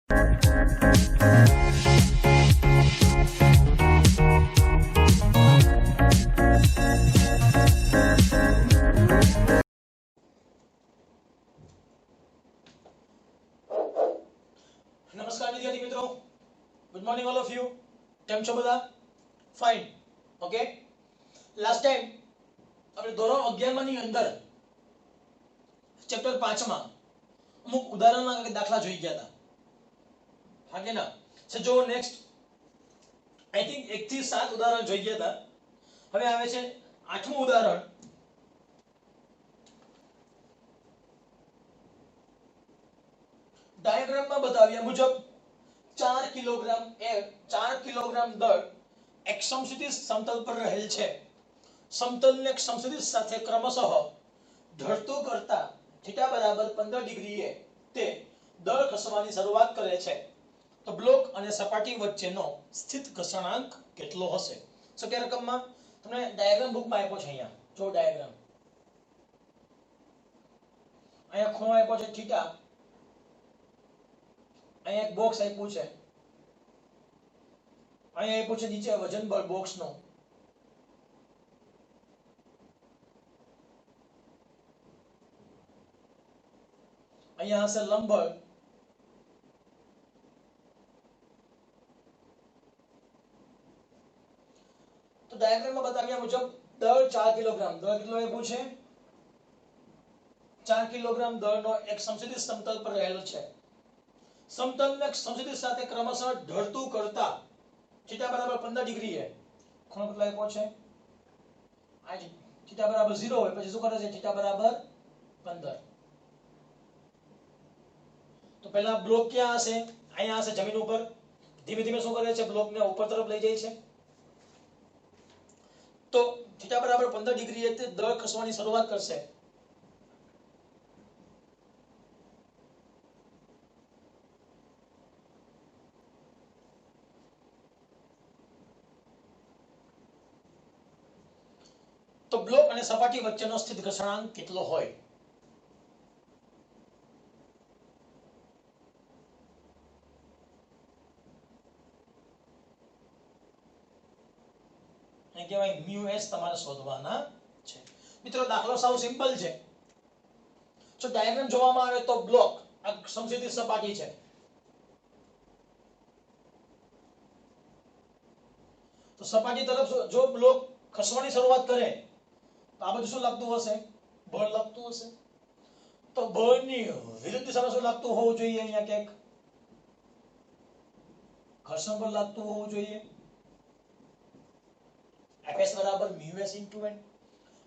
નમસ્કાર વિદ્યાર્થી મિત્રો, good morning all of you. કેમ છો બધા? ફાઇન. ઓકે. લાસ્ટ ટાઈમ આપણે ધોરણ 11 માં ની અંદર ચેપ્ટર 5 માં અમુક ઉદાહરણના કે દાખલા જોઈ ગયા હતા. હા કે ના? સો જો નેક્સ્ટ આઈ થિંક 1 થી 7 ઉદાહરણ જોઈ ગયા હતા. હવે આવે છે 8મું ઉદાહરણ. ડાયાગ્રામમાં બતાવ્યા મુજબ 4 કિલોગ્રામ દળ એક સમક્ષિતિજ સમતલ પર રહેલ છે. સમતલને સમક્ષિતિજ સાથે ક્રમશઃ ઢળતું કરતા થીટા બરાબર 15 ડિગ્રીએ તે દળ ખસવાની શરૂઆત કરે છે. તો બ્લોક અને સપાટી વચ્ચેનો સ્થિત ઘર્ષણાંક કેટલો હશે? સો કે રકમમાં તમને ડાયાગ્રામ બુકમાં આપ્યો છે. અહીંયા જો ડાયાગ્રામ, અહીંયા ખૂણો આપ્યો છે થીટા, અહીંયા એક બોક્સ આપ્યું છે, અહીંયા આપ્યું છે નીચે વજન બળ બોક્સનો, અહીંયા હશે લંબબળ, તો ડાયાગ્રામમાં બતાવ્યા મુજબ દળ 4 કિલોગ્રામ, દળ કેટલો આપ્યું છે? 4 કિલોગ્રામ દળનો એક સમક્ષિતિજ સમતલ પર રહેલો છે. સમતલને સમક્ષિતિજ સાથે ક્રમશઃ ઢળતું કરતા થીટા બરાબર 15 ડિગ્રીએ ખૂણો કેટલો આપ્યો છે? આ થીટા બરાબર 0 હોય પછી શું કરે છે? થીટા બરાબર 15. તો પહેલા બ્લોક ક્યાં હશે? અહીંયા હશે જમીન ઉપર. ધીમે ધીમે શું કરે છે? બ્લોકને ઉપર તરફ લઈ જાય છે. તો થીટા બરાબર 15 ડિગ્રીએ તે દળ ખસવાની શરૂઆત કરશે. તો બ્લોક અને સપાટી વચ્ચેનો સ્થિત ઘર્ષણાંક કેટલો હોય? એને કહેવાય μs તમારે શોધવાના છે. મિત્રો દાખલો સાવ સિમ્પલ છે. જો ડાયાગ્રામ જોવામાં આવે તો બ્લોક આ સમક્ષિતિજ સપાટી છે. તો સપાટી તરફ જો બ્લોક ખસવાની શરૂઆત કરે તો આ બધું શું લાગતું હશે? બળ લાગતું હશે. તો બળની વિરુદ્ધ દિશામાં શું લાગતું હોવું જોઈએ? અહીંયા ક્યાંક ઘર્ષણ બળ લાગતું હોવું જોઈએ. Fs બરાબર μs * n.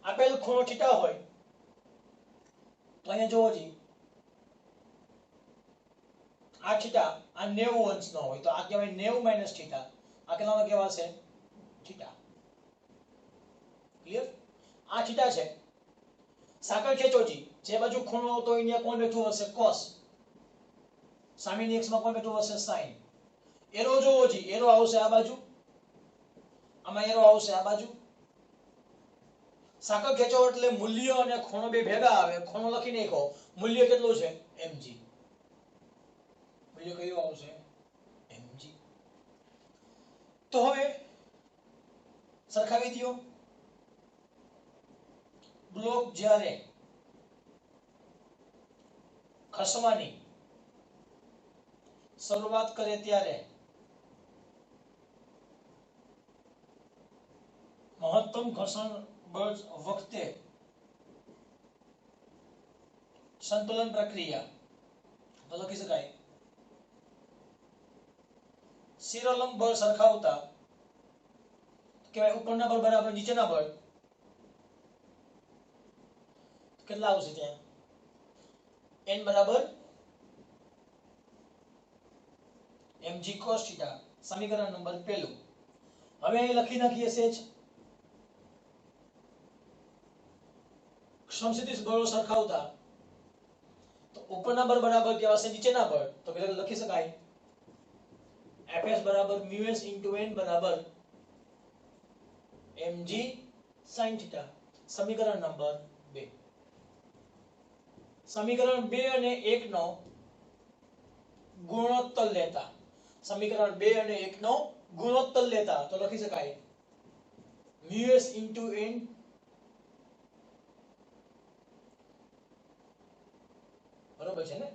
આપેલ ખૂણો થીટા હોય તો અહીંયા જોવો જી, આ થીટા આ 90 અંશનો હોય તો આ કહેવાય 90 - થીટા. આ કેટલાનો કહેવાશે? થીટા. ક્લિયર? આ થીટા છે. સાંકળ ખેંચો જી, જે બાજુ ખૂણો હતો અહીંયા કોણ બેઠું હશે? cos. સામેની અક્ષમાં કોણ બેઠું હશે? sin. એરો જોવો જી, એરો આવશે આ બાજુ, આમાં એરો આવશે આ બાજુ. સાંકળ ખેંચો એટલે મૂલ્ય અને ખૂણો બે ભેગા આવે. ખૂણો લખી નાખો. મૂલ્ય કેટલું છે? mg. મૂલ્ય કયું આવશે? mg. તો હવે સરખાવી દો. બ્લોક જ્યારે ખસવાની શરૂઆત કરે ત્યારે મહત્તમ ઘર્ષણ બળ વખતે સંતુલન પ્રક્રિયા તો લખી શકાય શિરોલંબ બળ સરખાવતા કહેવાય ઉપરના બળ બરાબર નીચેના બળ. કેટલા આવશે ત્યાં? n બરાબર mg cos θ. સમીકરણ નંબર 1. હવે અહીં લખી નાખીએ સેજ સમક્ષિતિજ બળો સરખાવતા તો ઉપરના બળ બરાબર કેવા છે? નીચેના બળ. તો પેલા લખી શકાય Fs બરાબર μs * n બરાબર mg sin θ. સમીકરણ નંબર 2. સમીકરણ 2 અને 1 નો ગુણોત્તર લેતા, સમીકરણ 2 અને 1 નો ગુણોત્તર લેતા તો લખી શકાય μs into n બરોબર છે ને?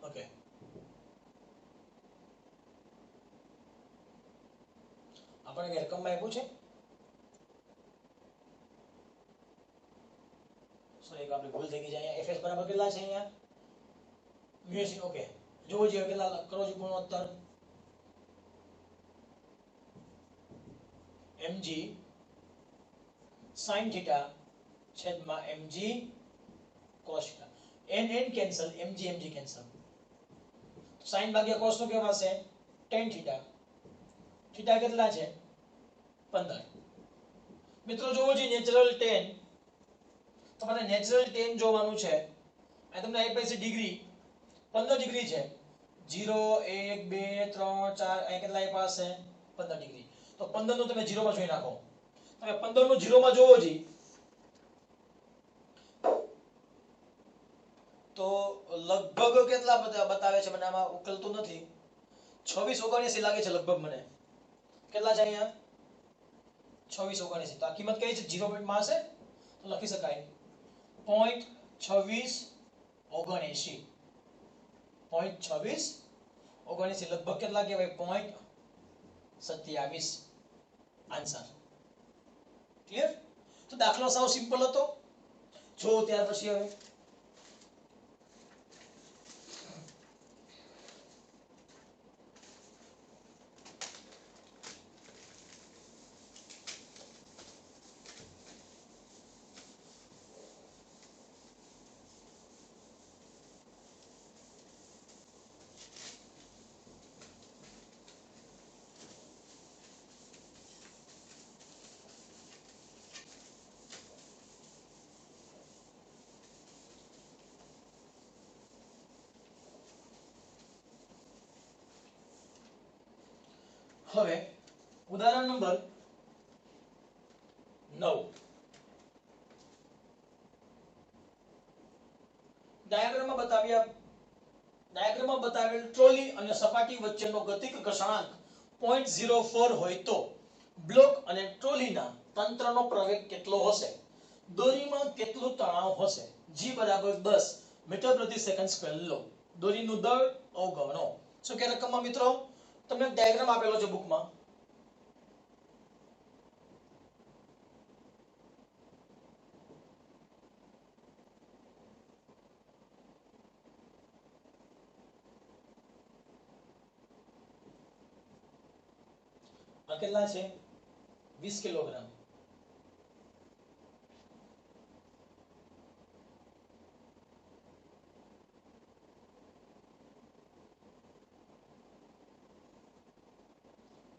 ઓકે, આપણે રકમમાં આપ્યું છે. સોરી, એક આપણે ભૂલ થઈ ગઈ છે. અહીંયા fs બરાબર કેટલા છે? અહીંયા μs. ઓકે, જોવો જોઈએ કેટલા કરો છો ગુણોત્તર. mg sin θ છેદમાં mg cos θ. n cancel, mg cancel. sin ભાગ્યા cos નું કેવાશે tan θ. θ કેટલા છે? 15. મિત્રો જોવો જોઈએ નેચરલ tan. તમારે નેચરલ tan જોવાનું છે. આ તમને આપ્યા છે ડિગ્રી 15 ડિગ્રી છે. 0 1 2 3 4 આ કેટલા આપ્યા છે? 15 ડિગ્રી. તો 15 નું તમે 0 માં જોઈ નાખો. તમે 15 નું 0 માં જોવો જી તો લગભગ કેટલા બતાવે છે? મને આમાં ઉકલતું નથી. 26 79 લાગે છે લગભગ મને. કેટલા છે અહીંયા? 26 79. તો આ કિંમત કઈ છે? 0 માં હશે તો લખી શકાય 0.26 79. 0.26 79 લગભગ કેટલા કહેવાય? 0.27 આન્સર. ક્લિયર? તો દાખલો સાવ સિમ્પલ હતો. જો ત્યાર પછી હવે ઉદાહરણ નંબર 9. ડાયાગ્રામમાં બતાવેલ ટ્રોલી અને સપાટી વચ્ચેનો ગતિક ઘર્ષણાંક 0.04 હોય તો બ્લોક અને ટ્રોલીના તંત્રનો પ્રવેગ કેટલો હશે? દોરીમાં કેટલું તણાવ હશે? g બરાબર 10 મીટર પ્રતિ સેકન્ડ સ્ક્વેર લો. દોરીનું દળ અવગણો. શું કે રકમમાં મિત્રો તમને ડાયાગ્રામ આપેલો છે બુકમાં. કેટલા છે? 20 કિલોગ્રામ.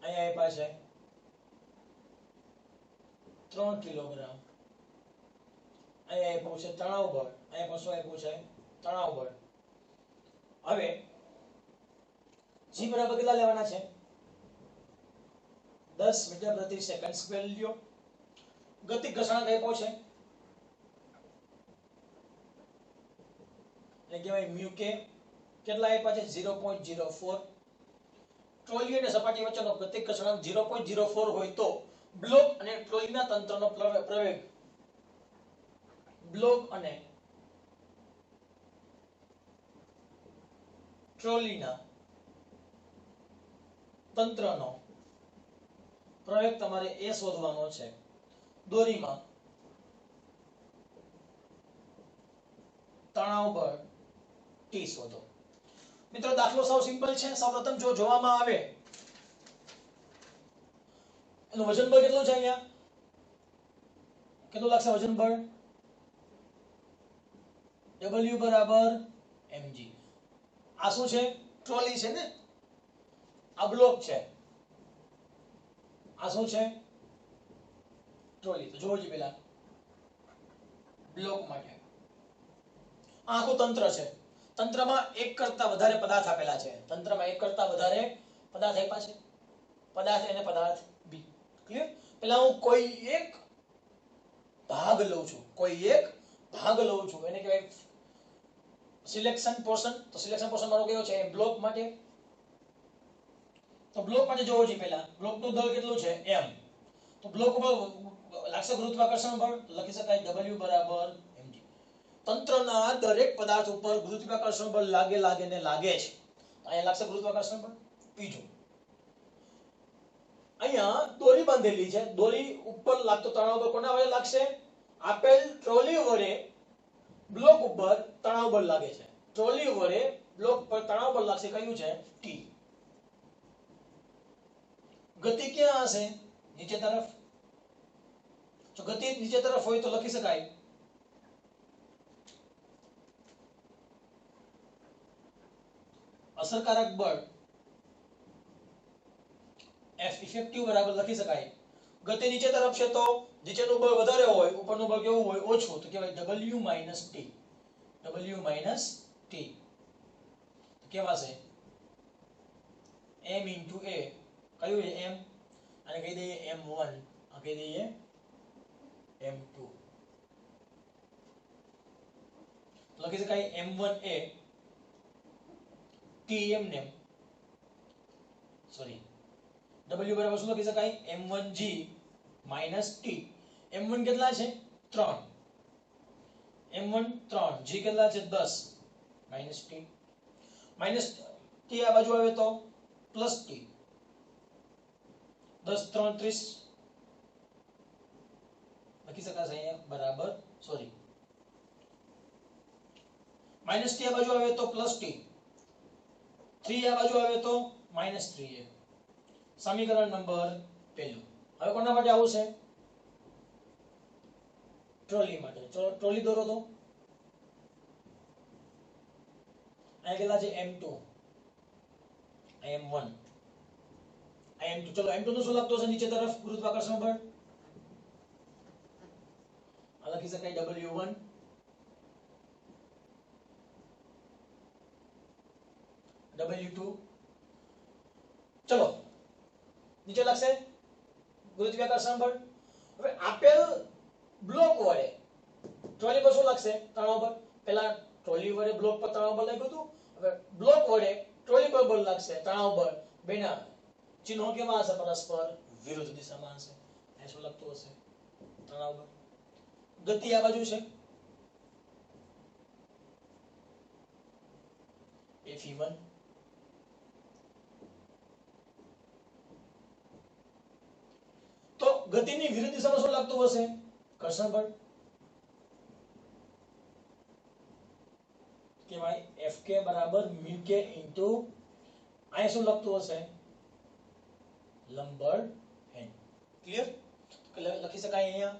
અહીંયા આપ્યા છે 3 કિલોગ્રામ. અહીંયા આપ્યું છે તણાવ બળ. અહીંયા શું આપ્યું છે? તણાવ બળ. હવે g બરાબર કેટલા લેવાના છે? 10 મીટર પ્રતિ સેકન્ડ સ્ક્વેર લ્યો. ગતિક ઘર્ષણાંક આપ્યો છે એટલે કહેવાય મ્યુ કે. કેટલા આપ્યા છે? 0.04. ટ્રોલી અને સપાટી વચ્ચેનો ગતિક ઘર્ષણાંક 0.04 હોય તો બ્લોક અને ટ્રોલીના તંત્રનો પ્રવેગ બ્લોક અને ટ્રોલીના તંત્રનો પ્રવેગ તમારે એ શોધવાનો છે. દોરીમાં તણાવ બળ T શોધો. મિત્રો દાખલો સાવ સિમ્પલ છે. સૌપ્રથમ જો જોવામાં આવે એનું વજન બળ કેટલું છે? અહીંયા કેટલું લાગશે વજન બળ? W બરાબર mg. આ શું છે? ટ્રોલી છે ને. આ બ્લોક છે. આ શું છે? ટ્રોલી. તો જોવો જ પેલા બ્લોક માટે આખું તંત્ર છે. તંત્રમાં એક કરતા વધારે પદાર્થ આપેલા છે. તંત્રમાં એક કરતા વધારે પદાર્થ આપ્યા છે. પદાર્થ અને પદાર્થ બી. ક્લિયર? પેલા હું કોઈ એક ભાગ લઉં છું. કોઈ એક ભાગ લઉં છું એને કહેવાય સિલેક્શન પોર્શન. તો સિલેક્શન પોર્શન મારો કયો છે બ્લોક માટે. તો બ્લોક માટે જોવો જોઈએ પહેલા બ્લોકનું દળ કેટલું છે m. તો બ્લોક ઉપર લાગશે ગુરુત્વાકર્ષણ બળ. લખી શકાય w બરાબર mg. તંત્રના દરેક પદાર્થ ઉપર ગુરુત્વાકર્ષણ બળ લાગે ને લાગે છે. અહીંયા લાગશે ગુરુત્વાકર્ષણ બળ. બીજું અહીંયા દોરી બાંધેલી છે. દોરી ઉપર લાગતો તણાવ બળ કોના વડે લાગશે? આપેલ ટ્રોલી વડે બ્લોક ઉપર તણાવ બળ લાગે છે. ટ્રોલી વડે બ્લોક પર તણાવ બળ લાગશે કયું છે t. ગતિ ક્યાં હશે? નીચે તરફ. જો ગતિ નીચે તરફ હોય તો લખી શકાય અસરકારક બળ F ઇફેક્ટિવ બરાબર લખી શકાય ગતિ નીચે તરફ છે તો નીચેનું બળ વધારે હોય ઉપરનું બળ કેવું હોય ઓછું તો કહેવાય W - T. W - T કેવા છે m * a કયું છે m અને કહી દઈએ m1 આ કહી દઈએ m2 લખી શકાય m1a tm ને સોરી w બરાબર શું લખી શકાય m1g - t. m1 કેટલા છે 3 m1 3 g કેટલા છે 10 - t t આ બાજુ આવે તો +t 10 3 30 લખી શકાશે અહીંયા બરાબર સોરી -t આ બાજુ આવે તો +t 3 આ બાજુ આવે તો -3a. સમીકરણ નંબર 1. હવે કોના માટે આવું છે ટ્રોલી માટે. ચલો ટ્રોલી દોરો તો આ કેટલા છે m2 m1 m2. ચલો m2 નું શું લખતો છે નીચે તરફ ગુરુત્વાકર્ષણ બળ આ લખી શકાય w1 w2. ચલો નીચે લાગશે ગુરુત્વાકર્ષણ બળ. હવે આપેલ બ્લોક વડે ટ્રોલી પર શું લાગશે તણાવ બળ. પહેલા ટ્રોલી વડે બ્લોક પર તણાવ બળ લાગ્યું હતું. હવે બ્લોક વડે ટ્રોલી પર બળ લાગશે તણાવ બળ. બેના ચિહ્નો કેવા હશે પરસ્પર વિરુદ્ધ દિશામાં હશે. એ શું લખતું હશે તણાવ બળ. ગતિ આ બાજુ છે F1 તો ગતિની વિરુદ્ધ દિશામાં શું લાગતું હશે ઘર્ષણ બળ કેવાય Fk બરાબર μk ઇન્ટુ અહીંયા શું લખતું હશે લંબબળ n. ક્લિયર? લખી શકાય અહીંયા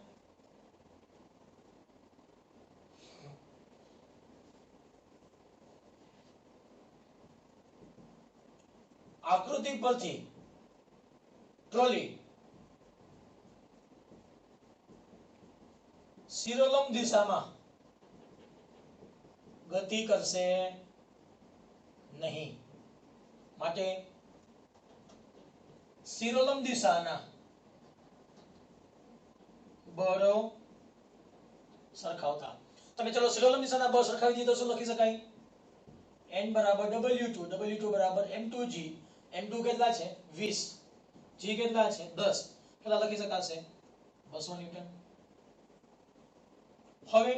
આકૃતિ પરથી ટ્રોલી શિરોલંબ દિશામાં ગતિ કરશે નહીં. માટે શિરોલંબ દિશાના બળો સરખાવતા. તમે ચલો શિરોલંબ દિશાના બળ સરખાવી દઈએ તો શું લખી શકાય n બરાબર w2 w2 બરાબર m2g. m2 કેટલા છે 20 g કેટલા છે 10 કેટલા લખી શકાશે 200 ન્યૂટન. હવે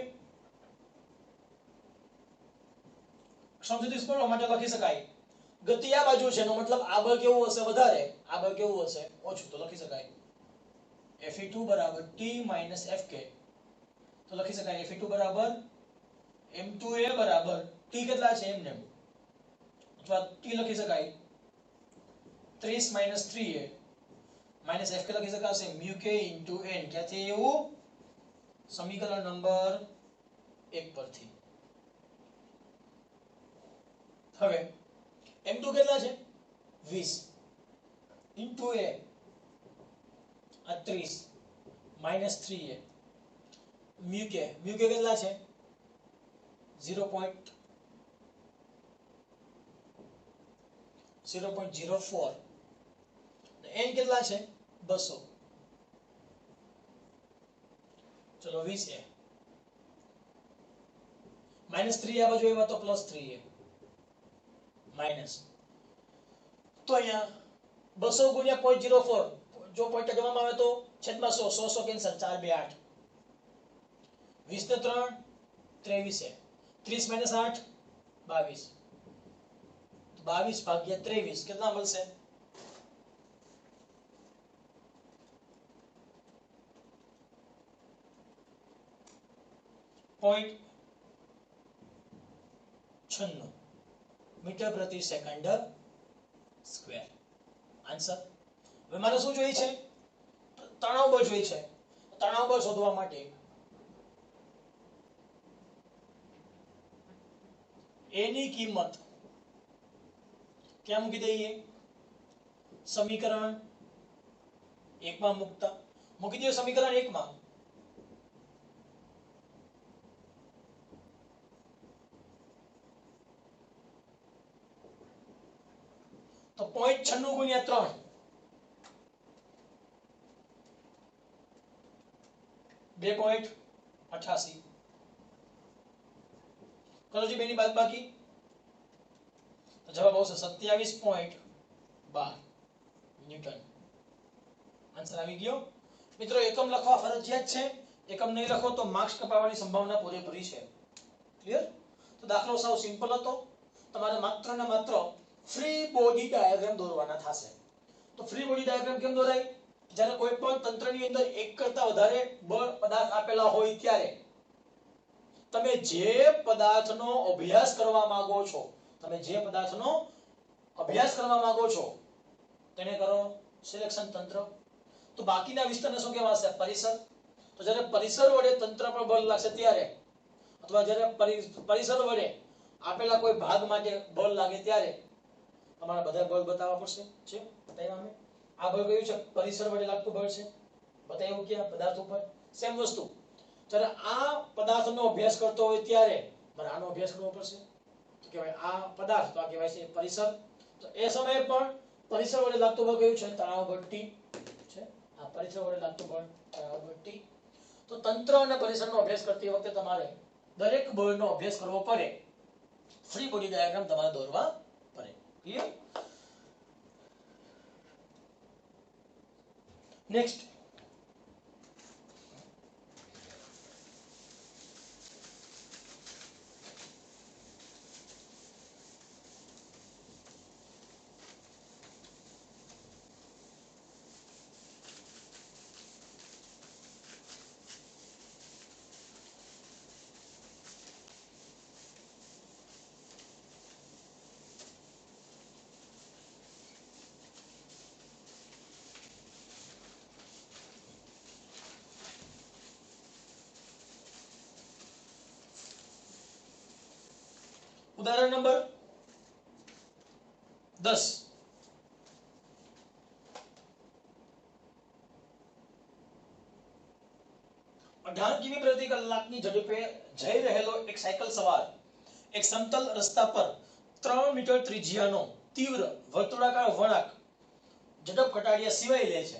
સમજૂતી સ્પર્ધા માટે લખી શકાય ગતિ આ બાજુ છે એનો મતલબ આ બળ કેવું હશે વધારે આ બળ કેવું હશે ઓછું. તો લખી શકાય Fe2 બરાબર t - fk. તો લખી શકાય Fe2 બરાબર m2a બરાબર t કેટલા છે એમને અથવા t લખી શકાય 30 - 3a - fk લખી શકાશે μk * n. ક્યાંથી એવું સમીકરણ નંબર 1 પરથી. હવે m2 કેટલા છે 20 * a આ 30 - 3a μk કેટલા છે 0.04 n કેટલા છે 200. ચલો 20a -3 આ બાજુ આવ્યા તો +3a માઈનસ, તો અહીંયા 200 ગુણ્યા 0.04, જો પોઈન્ટ ગણવામાં આવે તો છેદમાં 100, 100 કેન્સલ, 4 2 8, 20 ને 3 23 30 - 8 22, 22 ભાગ્યા 23 કેટલા મળશે? .96 મીટર પ્રતિ સેકન્ડ સ્ક્વેર. આન્સર. હવે મારે શું જોઈએ છે? તણાવ બળ જોઈએ છે. તણાવ બળ શોધવા માટે a ની કિંમત ક્યાં મૂકી દઈએ? સમીકરણ 1 માં મૂકી દઈએ. સમીકરણ 1 માં તો 0.96 ગુણ્યા 3 2.88 કરો જી, બેની બાદબાકી તો જવાબ આવશે 27.12 ન્યૂટન. આન્સર આવી ગયો. મિત્રો એકમ લખવા ફરજિયાત છે. એકમ નહીં લખો તો માર્ક્સ કપાવવાની સંભાવના પૂરેપૂરી છે. ક્લિયર? તો દાખલો સાવ સિમ્પલ હતો. તમારે માત્ર ને માત્ર ફ્રી બોડી ડાયાગ્રામ દોરવાના થશે. તો ફ્રી બોડી ડાયાગ્રામ કેમ દોરાય? જ્યારે કોઈ પણ તંત્રની અંદર એક કરતા વધારે બળ પદાર્થ આપેલા હોય ત્યારે તમે જે પદાર્થનો અભ્યાસ કરવા માંગો છો, તેને કરો સિલેક્શન તંત્ર. તો બાકીના વિસ્તારને શું કહેવાશે? પરિસર. તો જ્યારે પરિસર વડે તંત્ર પર બળ લાગશે ત્યારે, અથવા જ્યારે પરિસર વડે આપેલા કોઈ ભાગ માટે બળ લાગે ત્યારે તમારે બધા બળ બતાવવા પડશે. છે બતાવ્યા અમે. આ બળ કયું છે? પરિસર વડે લાગતું બળ છે. બતાવ્યું કે પદાર્થ ઉપર. સેમ વસ્તુ જ્યારે આ પદાર્થનો અભ્યાસ કરતો હોય ત્યારે મારે આનો અભ્યાસ કરવો પડશે. તો કહેવાય આ પદાર્થ, તો આ કહેવાય છે પરિસર. તો એ સમયે પણ પરિસર વડે લાગતું બળ કયું છે? તણાવ બળ T છે. આ પરિસર વડે લાગતું બળ તણાવ બળ T. તો તંત્ર અને પરિસરનો અભ્યાસ કરતી વખતે તમારે દરેક બળનો અભ્યાસ કરવો પડે. ફ્રી બોડી ડાયાગ્રામ તમારે દોરવા પડે. ક્લિયર? નેક્સ્ટ, ઉદાહરણ નંબર 10. કિમી પ્રતિ કલાકની ઝડપે જઈ રહેલો એક સાયકલ સવાર એક સમતલ રસ્તા પર 3 મીટર ત્રિજ્યાનો તીવ્ર વર્તુળાકાર વળાંક ઝડપ ઘટાડ્યા સિવાય લે છે.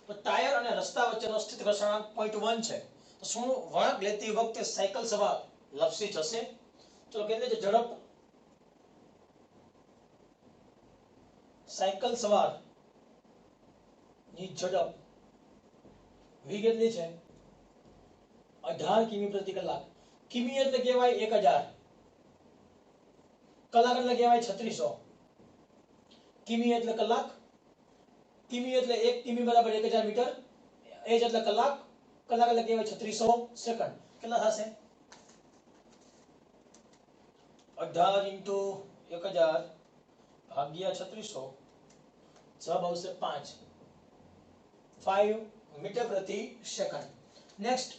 તો ટાયર અને રસ્તા વચ્ચેનો સ્થિત ઘર્ષણાંક 0.1 છે. તો શું વળાંક લેતી વખતે સાયકલ સવાર લપસી જશે? ચલો કેટલી છે ઝડપ? સાયકલ સવાર ની ઝડપ v કેટલી છે? 18 કિમી પ્રતિ કલાક. કિમી એટલે કહેવાય 1000, કલાક એટલે કહેવાય 3600. કિમી એટલે કલાક, કિમી એટલે 1 કિમી બરાબર 1000 મીટર, એજ એટલે કલાક, કલાક એટલે કહેવાય 3600 સેકન્ડ. કેટલા થશે? 18 * 1000 ભાગ્યા 3600, જવાબ આવશે 5 મીટર પ્રતિ સેકન્ડ. નેક્સ્ટ,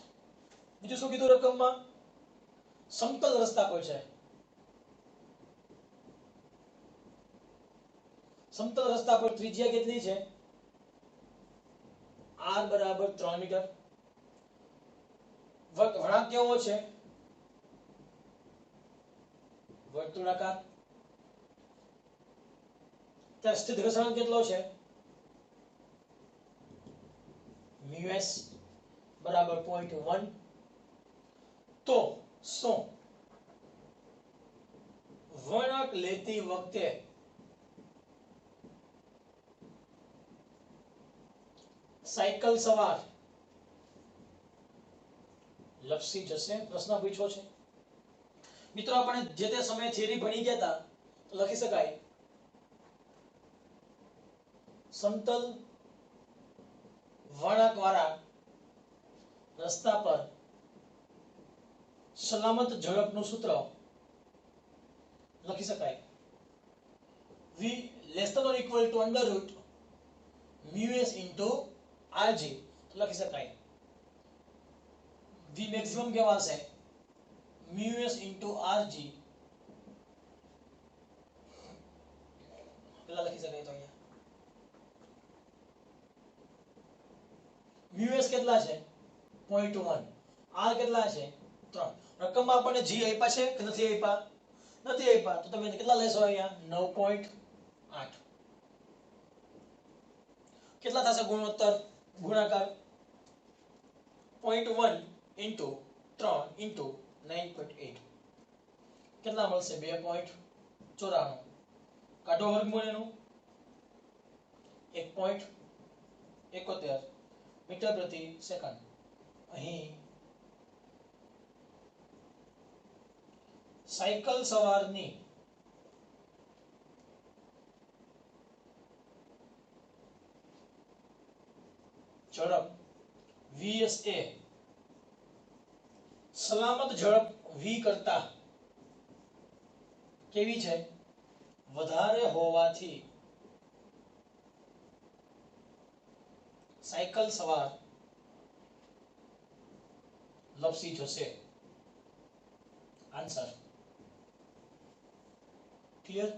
બીજું શું કીધું રકમમાં? સમતલ રસ્તા પર છે. સમતલ રસ્તા પર ત્રિજ્યા કેટલી છે? r બરાબર 3 મીટર. વળાંક કેવો છે? વર્તુળાકાર. ત્યાં સ્થિત ઘર્ષણાંક કેટલો છે? μs બરાબર 0.1. તો શું વળાંક લેતી વખતે સાયકલ સવાર લપસી જશે. પ્રશ્ન પૂછ્યો છે મિત્રો. આપણે જે તે સમયે થિયરી ભણી ગયા હતા તો લખી શકાય સમતલ વળાંક વાળા રસ્તા પર સલામત ઝડપનું સૂત્ર લખી શકાય v less than or equal to under root mu s into rg. લખી શકાય v maximum કેવા હશે mu s into rg. પેલા લખી શકાય તો અહીંયા mu s કેટલા છે 0.1, r કેટલા છે 3. રકમમાં આપણને g આપ્યા છે કે નથી આપ્યા? નથી આપ્યા. તો તમે કેટલા લેશો અહીંયા 9.8. કેટલા થશે ગુણોત્તર ગુણાકાર 0.1 into 3 into 9.8 કેટલા મળશે 2.94. કાઢો વર્ગમૂળ એનું 1.71 મીટર પ્રતિ સેકન્ડ. અહીં સાયકલ સવારની ઝડપ vs એ સલામત ઝડપ v કરતા કેવી છે વધારે હોવાથી સાયકલ સવાર લપસી જશે. Answer clear?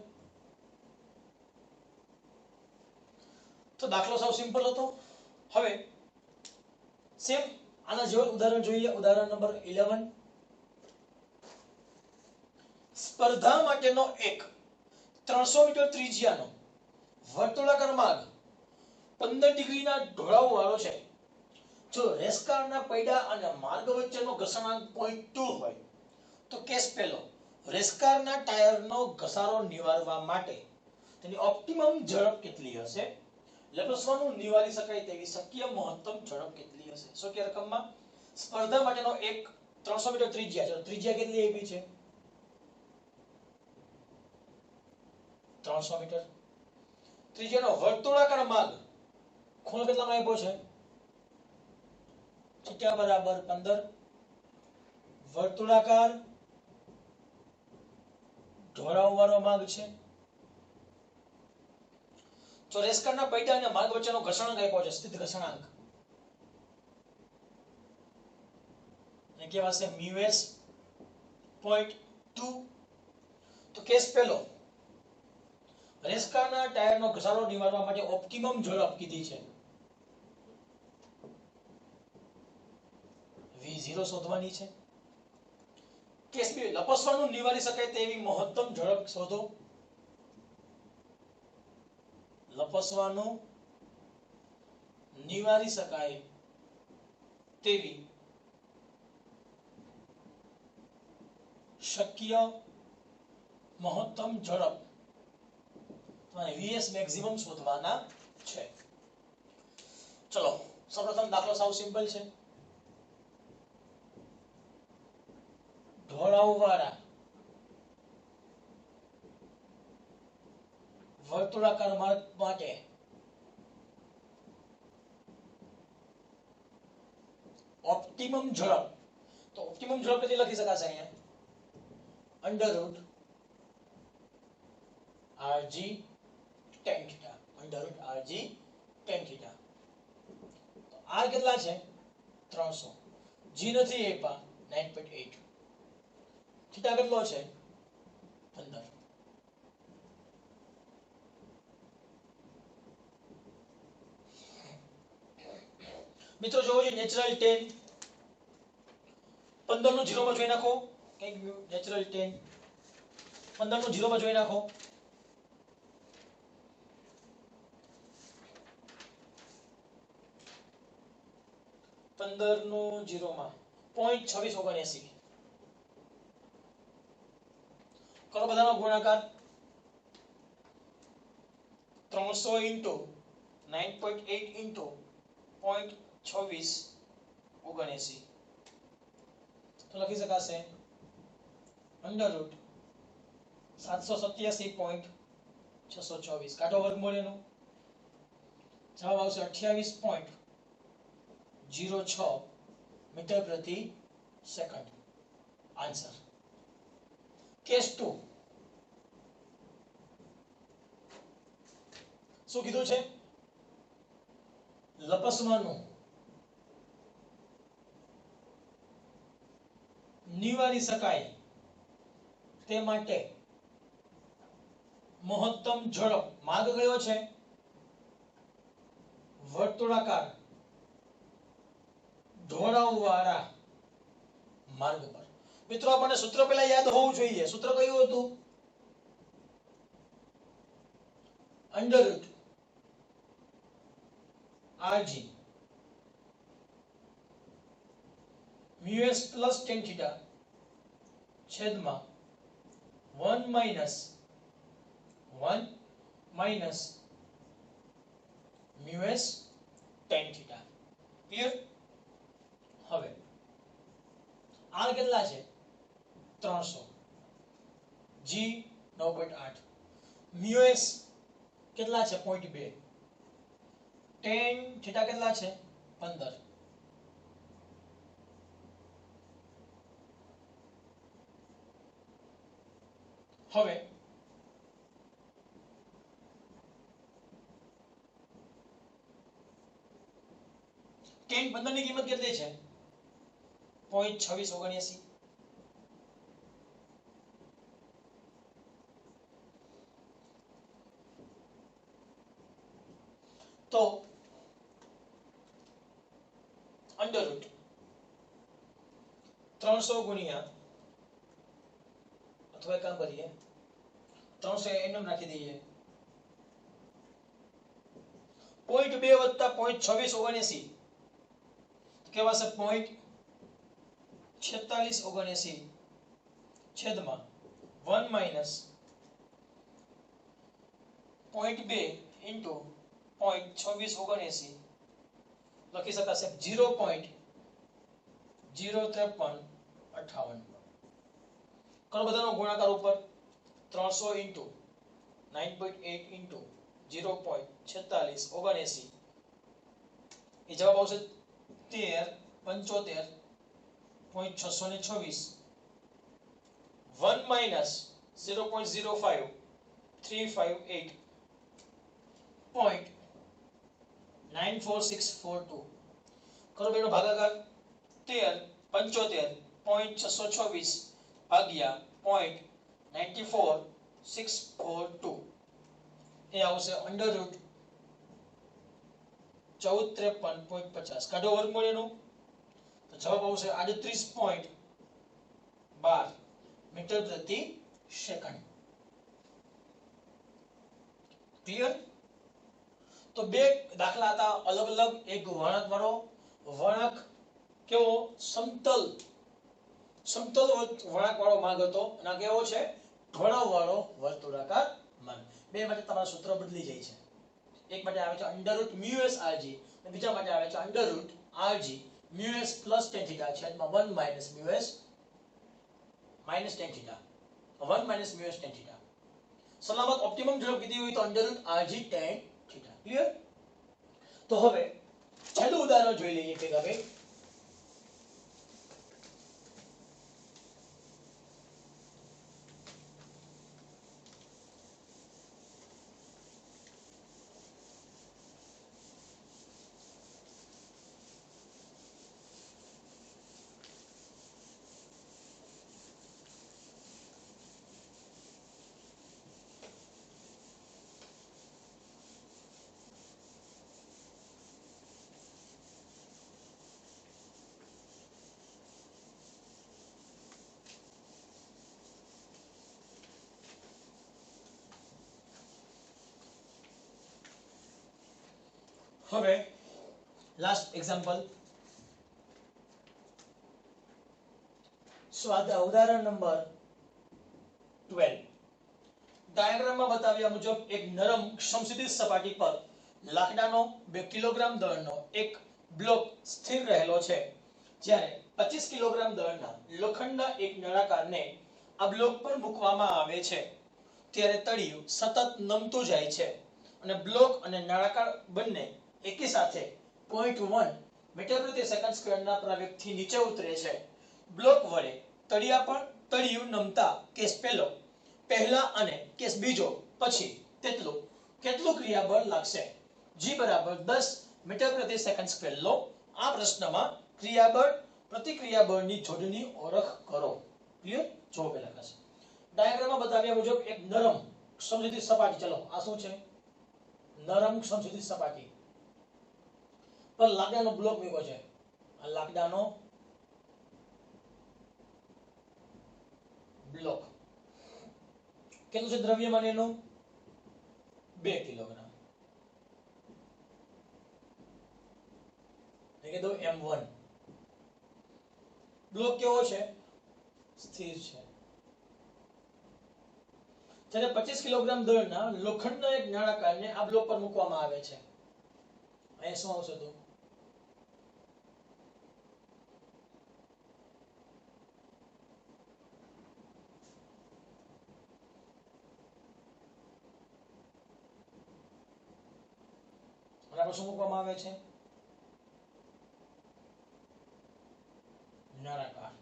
તો દાખલો સાવ સિમ્પલ હતો. હવે સેમ આના જેવું ઉદાહરણ જોઈએ. ઉદાહરણ નંબર 11. સ્પર્ધા માટેનો એક 300 મીટર ત્રિજ્યાનો વર્તુળાકાર માર્ગ 15 ડિગ્રીના ઢોળાવ વાળો છે. જો રેસકારના પૈડા અને માર્ગ વચ્ચેનો ઘર્ષણાંક 0.2 હોય તો કેસ પહેલો રેસકારના ટાયરનો ઘસારો નિવારવા માટે તેની ઓપ્ટિમમ ઝડપ કેટલી હશે? લપસવાનું નિવારી શકાય તેવી શક્ય મહત્તમ ઝડપ કેટલી હશે? શક્ય રકમમાં સ્પર્ધા માટેનો એક 300 મીટર ત્રિજ્યા છે. ત્રિજ્યા કેટલી આપી છે 300 મીટર. ત્રિજ્યાનો વર્તુળાકાર માર્ગ ખૂણો કેટલાનો આપ્યો છે θ બરાબર 15. વર્તુળાકાર ઢોળાવ વાળો માર્ગ છે. જો રેસકારના પૈડા અને માર્ગ વચ્ચેનો ઘર્ષણાંક આપ્યો છે સ્થિત ઘર્ષણાંક અને કેવા છે μs 0.2. તો કેસ પહેલો રેસકારના ટાયરનો ઘસારો નિવારવા માટે ઓપ્ટિમમ ઝડપ કીધી છે v0 શોધવાની છે. કેસ બી લપસવાનું નિવારી શકાય તેવી મહત્તમ ઝડપ શોધો. લપસવાનું નિવારી શકાય તેવી શક્ય મહત્તમ ઝડપ તમારે vs મેક્સિમમ શોધવાના છે. ચલો સૌપ્રથમ દાખલો સાવ સિમ્પલ છે. ઢોળાવવાળા વર્તુળાકાર માર્ગ માટે ઓપ્ટિમમ ઝડપ. તો ઓપ્ટિમમ ઝડપ કેટલી લખી શકાશે અહીંયા under root rg tan θ. Under root rg tan θ. તો r કેટલા છે 300. g નથી આપ્યા 9.8. થીટા કેટલો છે 15. મિત્રો જોવો છો નેચરલ 10 15 નું 0 માં જોઈ નાખો. કઈ ગયું નેચરલ 10 15 નું 0 માં જોઈ નાખો. 15 નું 0 માં 0.2679. કરો બધાનો ગુણાકાર 300 ઇન્ટુ 9.8 ઇન્ટુ 0.26 79 તો લખી શકાશે અંડર રૂટ 787.624 કાઢો વર્ગમૂળ એનું જવાબ આવશે 28.06 મીટર પ્રતિ સેકન્ડ આન્સર કેસ 2 શું કીધું છે લપસવાનું નિવારી શકાય તે માટે મહત્તમ ઝડપ માર્ગ કયો છે વર્તુળાકાર ઢોળાવવાળા માર્ગ પર મિત્રો આપણને સૂત્ર પહેલા યાદ હોવું જોઈએ સૂત્ર કયું હતું under root rg mu s plus ten theta છેદમાં 1 minus mu s ten theta clear હવે r કેટલા છે 300 g 9.8 મ્યુએસ કેટલા છે 0.2 ટેન થીટા કેટલા છે 15 હવે ટેન 15 ની કિંમત કેટલી છે 0.2679 તો અંડર રૂટ 300 ગુણ્યા અથવા કામ કરીએ 300 એમ નાખી દઈએ 0.2 વત્તા 0.2679 કેવાશે 0.4679 છેદમાં 1 માઇનસ 0.2 ઇન્ટુ 0.2679 લખી શકાશે 0.05358 કરો બધાનો ગુણાકાર ઉપર 300 ઇન્ટુ 9.8 ઇન્ટુ 0.4679 એ જવાબ આવશે 1375.626 1 માઇનસ 0.05358 94642 કરો બેનો ભાગાકાર 1375.626 ભાગ્યા 0.94642 એ આવશે અંડર રૂટ 1453.50 કાઢો વર્ગમૂળ એનું તો જવાબ આવશે 38.12 મીટર પ્રતિ સેકન્ડ ક્લિયર તો બે દાખલા હતા અલગ અલગ એક વળાંક વાળો વળાંક કેવો સમતલ વળાંક વાળો માર્ગ હતો અને આ કેવો છે ઢોળાવ વાળો વર્તુળાકાર માર્ગ બે માટે તમારું સૂત્ર બદલી જાય છે એક માટે આવે છે અંડર રૂટ મ્યુએસ આરજી અને બીજા માટે આવે છે under route R G mu s plus ten theta છેદમાં 1 minus mu s minus ten theta 1 minus mu s ten theta સલામત ઓપ્ટિમમ ઝડપ કીધી હોય તો under route R G ten theta clear તો હવે છેલ્લું ઉદાહરણ જોઈ લઈએ ભેગા ભેગ હવે લાસ્ટ એક્ઝામ્પલ ઉદાહરણ નંબર 12. ડાયાગ્રામમાં બતાવ્યા મુજબ એક નરમ સમશીતોષ્ણ સપાટી પર લાકડાનો 2 કિલોગ્રામ દળનો એક બ્લોક સ્થિર રહેલો છે, જ્યારે 25 કિલોગ્રામ દળના લોખંડના એક નળાકારને આ બ્લોક પર મૂકવામાં આવે છે, ત્યારે તળિયું સતત નમતું જાય છે અને બ્લોક અને નળાકાર બંને એકી સાથે 0.1 મીટર પ્રતિ સેકન્ડ સ્ક્વેરના પ્રવેગથી નીચે ઉતરે છે. બ્લોક વડે તળિયા પર તળિયું નમતા કેસ પહેલા અને કેસ બીજો પછી કેટલું ક્રિયાબળ લાગશે? G બરાબર 10 મીટર પ્રતિ સેકન્ડ સ્ક્વેર લો. આ પ્રશ્નમાં ક્રિયાબળ પ્રતિક્રિયાબળની જોડની ઓળખ કરો. ક્લિયર? જો પહેલા ક્લાસ ડાયાગ્રામમાં બતાવ્યા મુજબ એક નરમ સમશીતોષ્ણ સપાટી, ચલો આ શું છે? નરમ સમશીતોષ્ણ સપાટી પર લાકડાનો બ્લોક મૂક્યો છે. આ લાકડાનો બ્લોક કેટલું છે દ્રવ્યમાન એનું? 2 કિલોગ્રામ. કીધું M1. બ્લોક કેવો છે? સ્થિર છે. જ્યારે 25 કિલોગ્રામ દળના લોખંડના એક નળાકારને આ બ્લોક પર મૂકવામાં આવે છે. અહીંયા શું આવશે તો? બરાબર શું મૂકવામાં આવે છે? નળાકાર.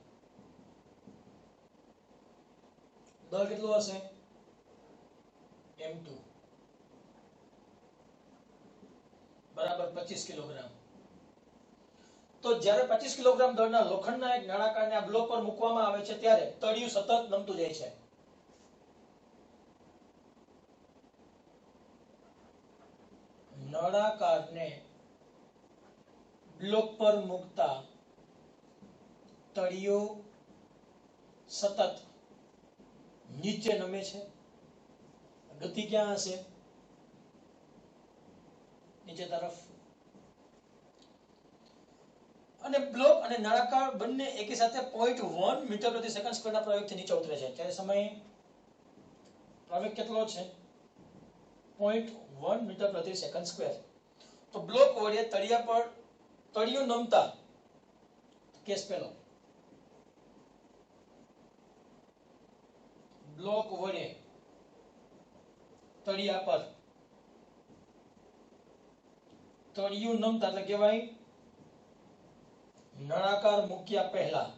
દળ કેટલું હશે? M2 બરાબર 25 કિલોગ્રામ. તો જ્યારે 25 કિલોગ્રામ દળના લોખંડના એક નળાકારને આ બ્લોક પર મૂકવામાં આવે છે, ત્યારે તળિયું સતત નમતું જાય છે. નળાકારને બ્લોક પર મૂકતા તળિયું સતત નીચે નમે છે. ગતિ ક્યાં હશે? નીચે તરફ. અને બ્લોક અને નળાકાર બંને એકી સાથે 0.1 મીટર પ્રતિ સેકન્ડ સ્ક્વેરના પ્રવેગથી નીચે ઉતરે છે. ત્યારે સમય પ્રવેગ કેટલો છે? 0.1 મીટર પ્રતિ સેકન્ડ સ્ક્વેર. તો બ્લોક વડે તળિયા પર તળિયું નમતા કેસ પહેલો, બ્લોક વડે તળિયા પર તળિયું નમતા એટલે કહેવાય નળાકાર મૂક્યા પહેલા.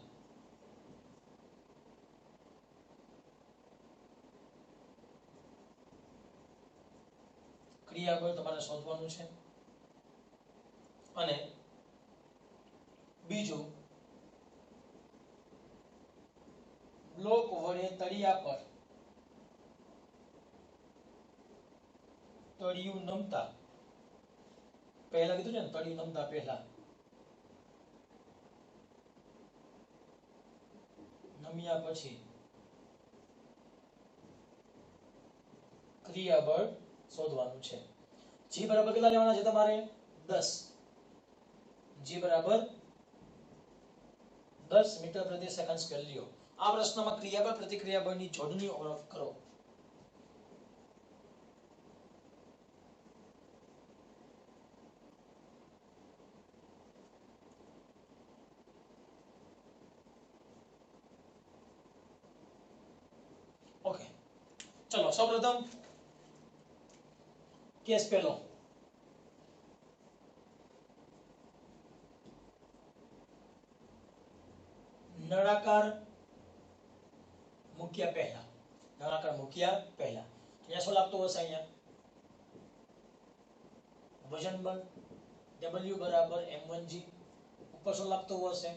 ક્રિયાબળ તમારે શોધવાનું છે. અને બીજું, બ્લોક વડે તળિયા પર તળિયું નમતા પહેલા કીધું છે ને, તળિયું નમતા પહેલા નમ્યા પછી ક્રિયાબળ શોધવાનું છે. G બરાબર કેટલા લેવાના છે તમારે? 10. G બરાબર 10 મીટર પ્રતિ સેકન્ડ સ્ક્વેર લ્યો. આ પ્રશ્નમાં ક્રિયાબળ પ્રતિક્રિયાબળની જોડની ઓળખ કરો. ઓકે, ચલો સૌપ્રથમ કેસ પહેલો. નળાકાર મૂક્યા પહેલા. અહીંયા શું લાગતું હશે? અહીંયા વજન બળ W બરાબર m1g. ઉપર શું લાગતું હશે?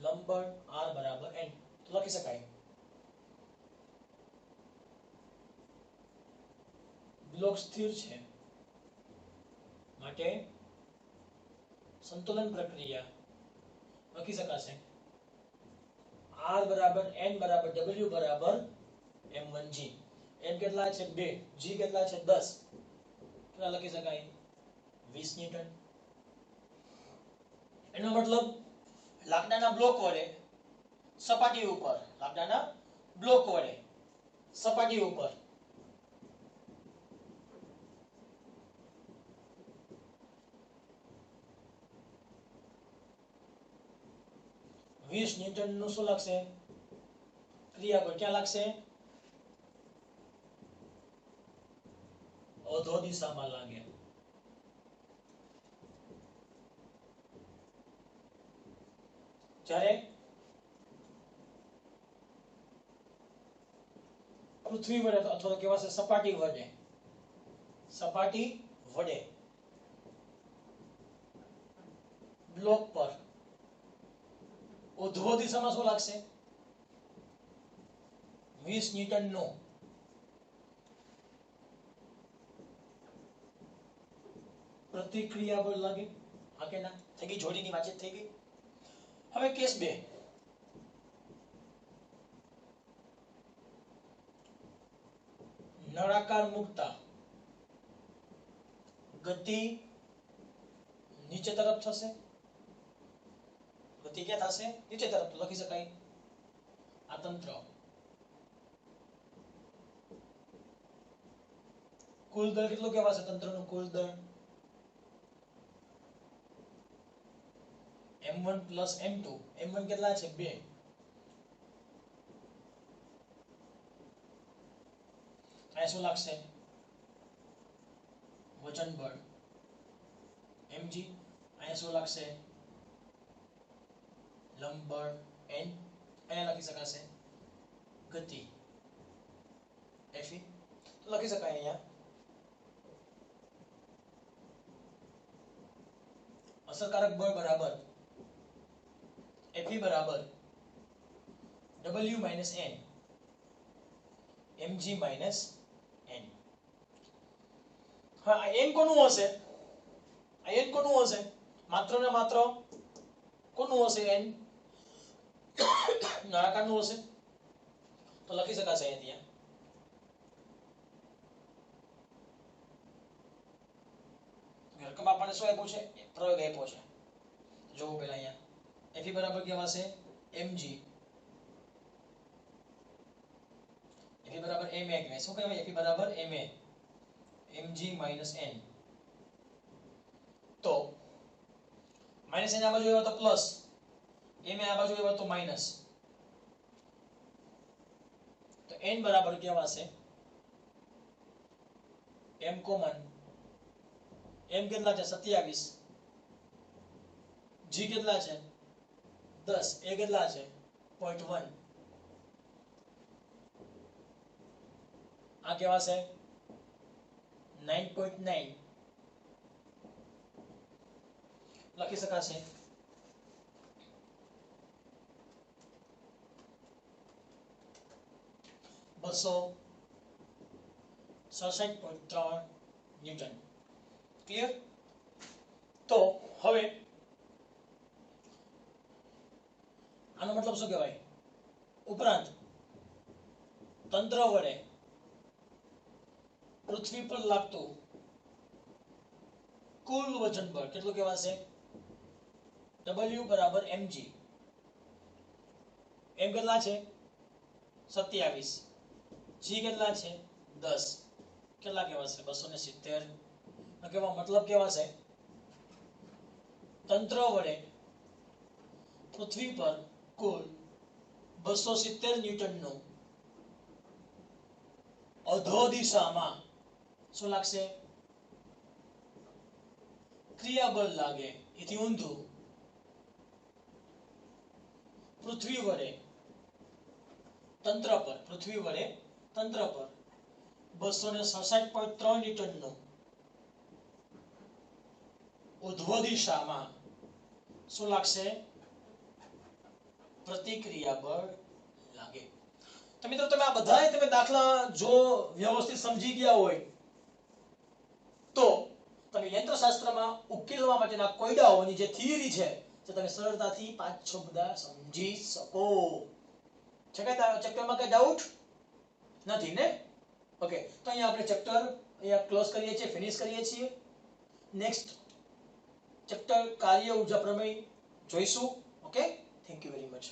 લંબ બળ R બરાબર n. તો લખી શકાય બ્લોક સ્થિર છે માટે સંતુલન પ્રક્રિયા લખી શકાશે R બરાબર n બરાબર W બરાબર m1g. n કેટલા છે? 2. g કેટલા છે? 10. કેટલા લખી શકાય? 20 ન્યૂટન. એનો મતલબ લાકડાના બ્લોક વડે સપાટી ઉપર બ્લોક વડે સપાટી ઉપર 20 ન્યૂટન નું શું લાગશે ક્રિયા પર ક્યાં લાગશે અધો દિશામાં લાગે જ્યારે પૃથ્વી વડે અથવા કેવાશે સપાટી વડે બ્લોક પર ઉધ્વ દિશામાં શું લાગશે 20 ન્યૂટન નો પ્રતિક્રિયા બળ લાગે હા કે ના થઈ ગઈ જોડીની વાતચીત થઈ ગઈ હવે કેસ 2 નળાકાર મુક્તા ગતિ નીચે તરફ થશે ગતિ ક્યાં થશે નીચે તરફ લખી શકાય આ તંત્ર કુલ દળ કેટલું કહેવાશે તંત્રનું કુલ દળ m1 m2 m1 કેટલા છે 2 આ શું લાગશે વજન બળ mg આ શું લાગશે લંબ બળ n આ લખી શકાશે ગતિ fe તો લખી શકાય અહીંયા અસરકારક બળ બરાબર Fe બરાબર W - n mg - n હા n કોનું હશે આ n કોનું હશે માત્ર ને માત્ર કોનું હશે n નળાકારનું હશે તો લખી શકાશે અહીંયા રકમ આપણને શું આપ્યું છે પ્રયોગ આપ્યો છે જોવો પહેલા અહીંયા Fe બરાબર કેવાશે mg Fe બરાબર ma કે શું કહેવાય Fe બરાબર ma mg - n તો માઈનસ n આ બાજુ આવ્યો તો પ્લસ ma આ બાજુ આવ્યો તો માઈનસ તો n બરાબર કેવાશે m કોમન m કેટલા છે 27 g કેટલા છે 10 a કેટલા છે 0.1 આ કેવાશે 9.9 લખી શકાશે બસો 67.3 ન્યૂટન ક્લિયર તો હવે આનો મતલબ શું કહેવાય ઉપરાંત તંત્ર વડે પૃથ્વી પર લાગતું કુલ વજન બળ કેટલું કહેવાશે W બરાબર mg m કેટલા છે 27 g કેટલા છે 10 કેટલા કહેવાશે 270 કેવા મતલબ કહેવાશે તંત્ર વડે પૃથ્વી પર કુલ 270 ન્યૂટનનું અધો દિશામાં શું લાગશે ક્રિયાબળ લાગે એથી ઊંધું પૃથ્વી વડે તંત્ર પર 267.3 ન્યૂટનનું ઉધ્વ દિશામાં શું લાગશે પ્રતિક્રિયા બળ લાગે તો મિત્રો તમે આ બધાય તમે દાખલા જો વ્યવસ્થિત સમજી ગયા હોય તો તમે યંત્રશાસ્ત્રમાં ઉકેલવા માટેના કોયડાઓની જે થિયરી છે જે તમે સરળતાથી 5-6 મુદ્દા સમજી શકો છે કે ચેપ્ટરમાં કઈ ડાઉટ નથી ને ઓકે તો અહીંયા આપણે ચેપ્ટર અહીંયા ક્લોઝ કરીએ છીએ ફિનિશ કરીએ છીએ નેક્સ્ટ ચેપ્ટર કાર્ય ઊર્જા પ્રમેય જોઈશું okay thank you very much